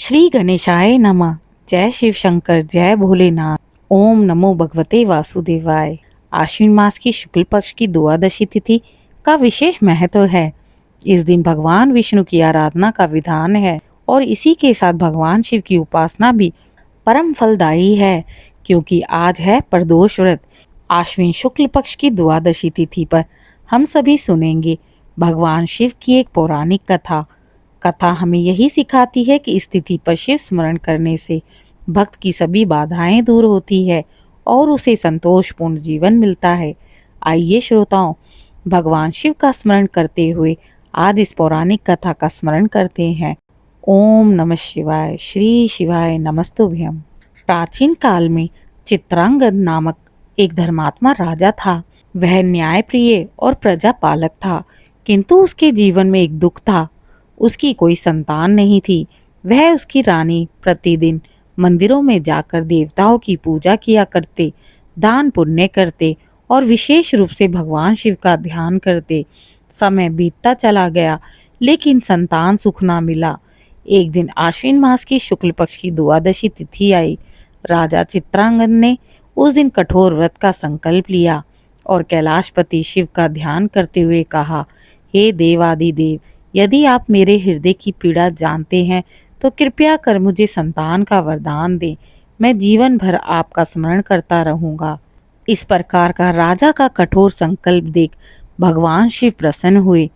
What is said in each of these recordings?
श्री गणेशाय नमः। जय शिव शंकर, जय भोलेनाथ। ओम नमो भगवते वासुदेवाय। आश्विन मास की शुक्ल पक्ष की द्वादशी तिथि का विशेष महत्व है। इस दिन भगवान विष्णु की आराधना का विधान है और इसी के साथ भगवान शिव की उपासना भी परम फलदायी है, क्योंकि आज है प्रदोष व्रत। आश्विन शुक्ल पक्ष की द्वादशी तिथि पर हम सभी सुनेंगे भगवान शिव की एक पौराणिक कथा हमें यही सिखाती है कि इस तिथि पर शिव स्मरण करने से भक्त की सभी बाधाएं दूर होती है और उसे संतोषपूर्ण जीवन मिलता है। आइए श्रोताओं, भगवान शिव का स्मरण करते हुए आज इस पौराणिक कथा का स्मरण करते हैं। ओम नमः शिवाय। श्री शिवाय नमस्तुभ्यम। प्राचीन काल में चित्रांगद नामक एक धर्मात्मा राजा था। वह न्यायप्रिय और प्रजापालक था, किंतु उसके जीवन में एक दुख था। उसकी कोई संतान नहीं थी। वह उसकी रानी प्रतिदिन मंदिरों में जाकर देवताओं की पूजा किया करते, दान पुण्य करते और विशेष रूप से भगवान शिव का ध्यान करते। समय बीतता चला गया, लेकिन संतान सुख ना मिला। एक दिन आश्विन मास की शुक्ल पक्ष की द्वादशी तिथि आई। राजा चित्रांगद ने उस दिन कठोर व्रत का संकल्प लिया और कैलाशपति शिव का ध्यान करते हुए कहा, हे देवादिदेव, यदि आप मेरे हृदय की पीड़ा जानते हैं तो कृपया कर मुझे संतान का वरदान दें। मैं जीवन भर आपका स्मरण करता रहूंगा। इस प्रकार का राजा का कठोर संकल्प देख भगवान शिव प्रसन्न हुए,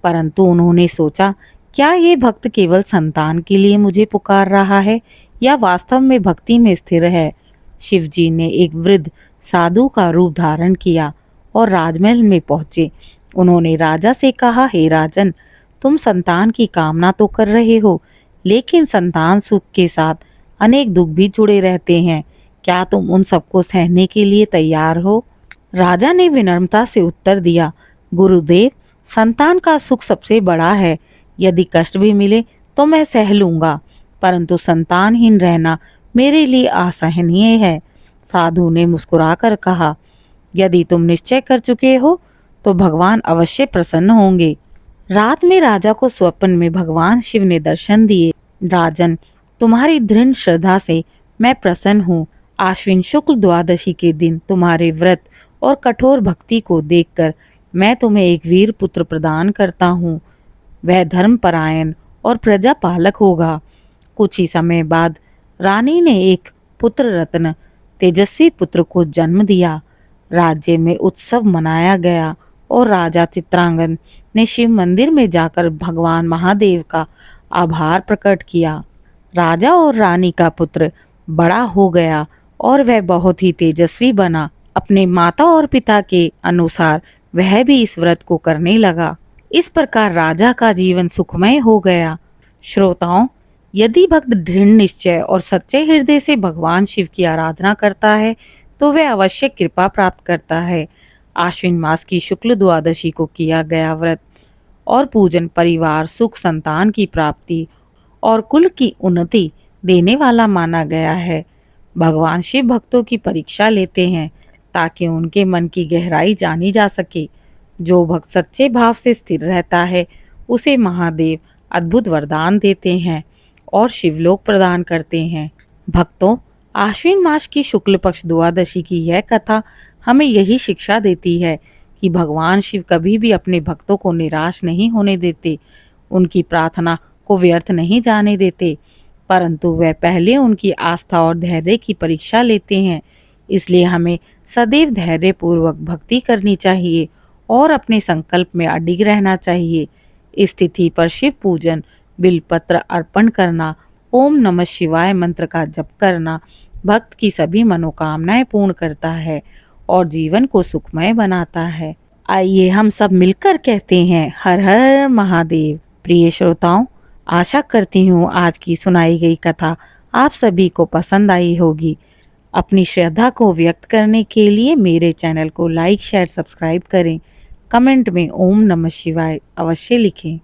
परंतु उन्होंने सोचा, क्या ये भक्त केवल संतान के लिए मुझे पुकार रहा है या वास्तव में भक्ति में स्थिर है? शिव जी ने एक वृद्ध साधु का रूप धारण किया और राजमहल में पहुंचे। उन्होंने राजा से कहा, हे राजन, तुम संतान की कामना तो कर रहे हो, लेकिन संतान सुख के साथ अनेक दुख भी जुड़े रहते हैं। क्या तुम उन सबको सहने के लिए तैयार हो? राजा ने विनम्रता से उत्तर दिया, गुरुदेव, संतान का सुख सबसे बड़ा है। यदि कष्ट भी मिले तो मैं सह लूंगा, परंतु संतानहीन रहना मेरे लिए असहनीय है। साधु ने मुस्कुराकर कहा, यदि तुम निश्चय कर चुके हो तो भगवान अवश्य प्रसन्न होंगे। रात में राजा को स्वप्न में भगवान शिव ने दर्शन दिए। राजन, तुम्हारी दृढ़ श्रद्धा से मैं प्रसन्न हूँ। आश्विन शुक्ल द्वादशी के दिन तुम्हारे व्रत और कठोर भक्ति को देखकर मैं तुम्हें एक वीर पुत्र प्रदान करता हूँ। वह धर्मपरायण और प्रजापालक होगा। कुछ ही समय बाद रानी ने एक पुत्र रत्न तेजस्वी पुत्र को जन्म दिया। राज्य में उत्सव मनाया गया और राजा चित्रांगद ने शिव मंदिर में जाकर भगवान महादेव का आभार प्रकट किया। राजा और रानी का पुत्र बड़ा हो गया और वह बहुत ही तेजस्वी बना। अपने माता और पिता के अनुसार वह भी इस व्रत को करने लगा। इस प्रकार राजा का जीवन सुखमय हो गया। श्रोताओं, यदि भक्त दृढ़ निश्चय और सच्चे हृदय से भगवान शिव की आराधना करता है तो वह अवश्य कृपा प्राप्त करता है। आश्विन मास की शुक्ल द्वादशी को किया गया व्रत और पूजन परिवार सुख, संतान की प्राप्ति और कुल की उन्नति देने वाला माना गया है। भगवान शिव भक्तों की परीक्षा लेते हैं ताकि उनके मन की गहराई जानी जा सके। जो भक्त सच्चे भाव से स्थिर रहता है उसे महादेव अद्भुत वरदान देते हैं और शिवलोक प्रदान करते हैं। भक्तों, आश्विन मास की शुक्ल पक्ष द्वादशी की यह कथा हमें यही शिक्षा देती है कि भगवान शिव कभी भी अपने भक्तों को निराश नहीं होने देते, उनकी प्रार्थना को व्यर्थ नहीं जाने देते, परंतु वह पहले उनकी आस्था और धैर्य की परीक्षा लेते हैं। इसलिए हमें सदैव धैर्यपूर्वक भक्ति करनी चाहिए और अपने संकल्प में अडिग रहना चाहिए। इस तिथि पर शिव पूजन, बिलपत्र अर्पण करना, ओम नमः शिवाय मंत्र का जप करना भक्त की सभी मनोकामनाएं पूर्ण करता है और जीवन को सुखमय बनाता है। आइए हम सब मिलकर कहते हैं, हर हर महादेव। प्रिय श्रोताओं, आशा करती हूँ आज की सुनाई गई कथा आप सभी को पसंद आई होगी। अपनी श्रद्धा को व्यक्त करने के लिए मेरे चैनल को लाइक, शेयर, सब्सक्राइब करें। कमेंट में ओम नमः शिवाय अवश्य लिखें।